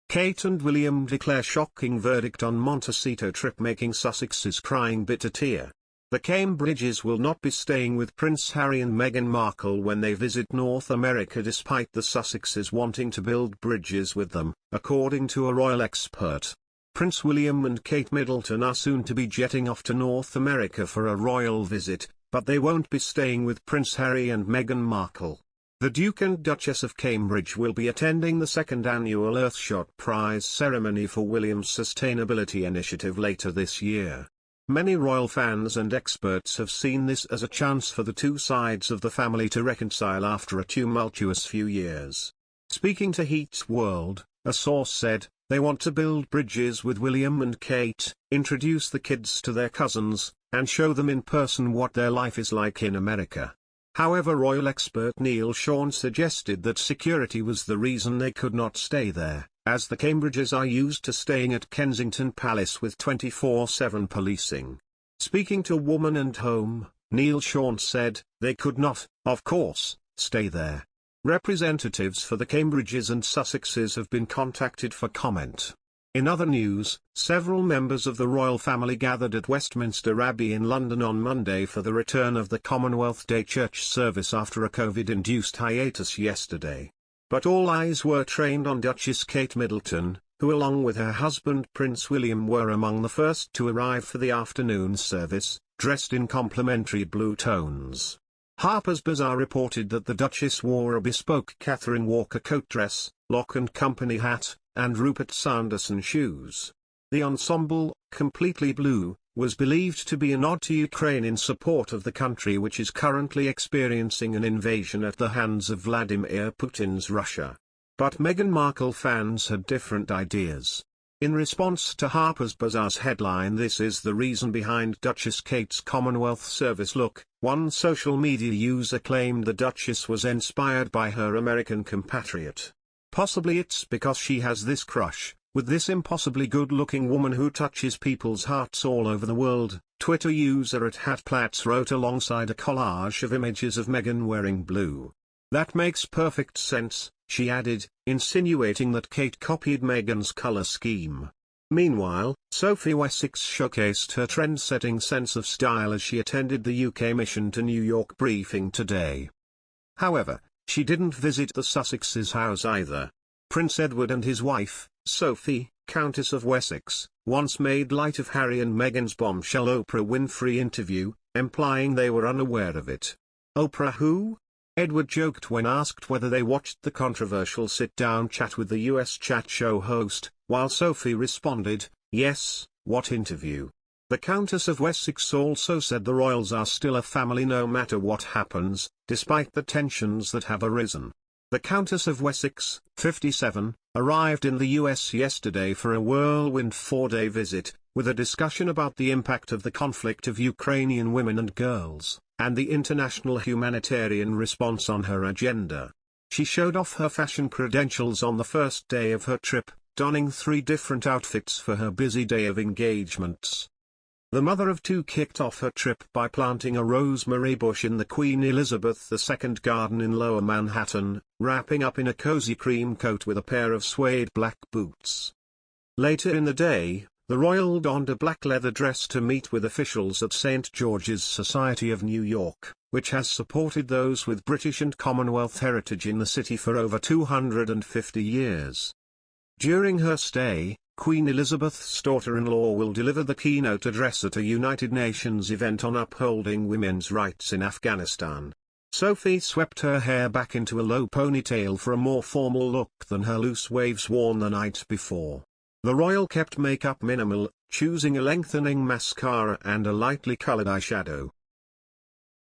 Kate and William declare shocking verdict on Montecito trip, making Sussexes crying bitter tear. The Cambrdiges will not be staying with Prince Harry and Meghan Markle when they visit North America, despite the Sussexes wanting to build bridges with them, according to a royal expert. Prince William and Kate Middleton are soon to be jetting off to North America for a royal visit, but they won't be staying with Prince Harry and Meghan Markle. The Duke and Duchess of Cambridge will be attending the second annual Earthshot Prize Ceremony for William's sustainability initiative later this year. Many royal fans and experts have seen this as a chance for the two sides of the family to reconcile after a tumultuous few years. Speaking to Heat's World, a source said, "They want to build bridges with William and Kate, introduce the kids to their cousins, and show them in person what their life is like in America." However, royal expert Neil Sean suggested that security was the reason they could not stay there, as the Cambrdiges are used to staying at Kensington Palace with 24/7 policing. Speaking to Woman and Home, Neil Sean said, "They could not, of course, stay there." Representatives for the Cambrdiges and Sussexes have been contacted for comment. In other news, several members of the royal family gathered at Westminster Abbey in London on Monday for the return of the Commonwealth Day church service after a COVID-induced hiatus yesterday. But all eyes were trained on Duchess Kate Middleton, who along with her husband Prince William were among the first to arrive for the afternoon service, dressed in complementary blue tones. Harper's Bazaar reported that the Duchess wore a bespoke Catherine Walker coat dress, Lock & Company hat, and Rupert Sanderson shoes. The ensemble, completely blue, was believed to be a nod to Ukraine in support of the country, which is currently experiencing an invasion at the hands of Vladimir Putin's Russia. But Meghan Markle fans had different ideas. In response to Harper's Bazaar's headline, "This is the reason behind Duchess Kate's Commonwealth service look," one social media user claimed the Duchess was inspired by her American compatriot. "Possibly it's because she has this crush with this impossibly good-looking woman who touches people's hearts all over the world," Twitter user @hatplats wrote alongside a collage of images of Meghan wearing blue. "That makes perfect sense," she added, insinuating that Kate copied Meghan's color scheme. Meanwhile, Sophie Wessex showcased her trend-setting sense of style as she attended the UK mission to New York briefing today. However, she didn't visit the Sussexes' house either. Prince Edward and his wife, Sophie, Countess of Wessex, once made light of Harry and Meghan's bombshell Oprah Winfrey interview, implying they were unaware of it. "Oprah who?" Edward joked when asked whether they watched the controversial sit-down chat with the US chat show host, while Sophie responded, "Yes, what interview?" The Countess of Wessex also said the royals are still a family no matter what happens, despite the tensions that have arisen. The Countess of Wessex, 57, arrived in the US yesterday for a whirlwind 4-day visit, with a discussion about the impact of the conflict of Ukrainian women and girls, and the international humanitarian response on her agenda. She showed off her fashion credentials on the first day of her trip, donning 3 different outfits for her busy day of engagements. The mother of 2 kicked off her trip by planting a rosemary bush in the Queen Elizabeth II garden in Lower Manhattan, wrapping up in a cozy cream coat with a pair of suede black boots. Later in the day, the royal donned a black leather dress to meet with officials at St. George's Society of New York, which has supported those with British and Commonwealth heritage in the city for over 250 years. During her stay, Queen Elizabeth's daughter-in-law will deliver the keynote address at a United Nations event on upholding women's rights in Afghanistan. Sophie swept her hair back into a low ponytail for a more formal look than her loose waves worn the night before. The royal kept makeup minimal, choosing a lengthening mascara and a lightly colored eyeshadow.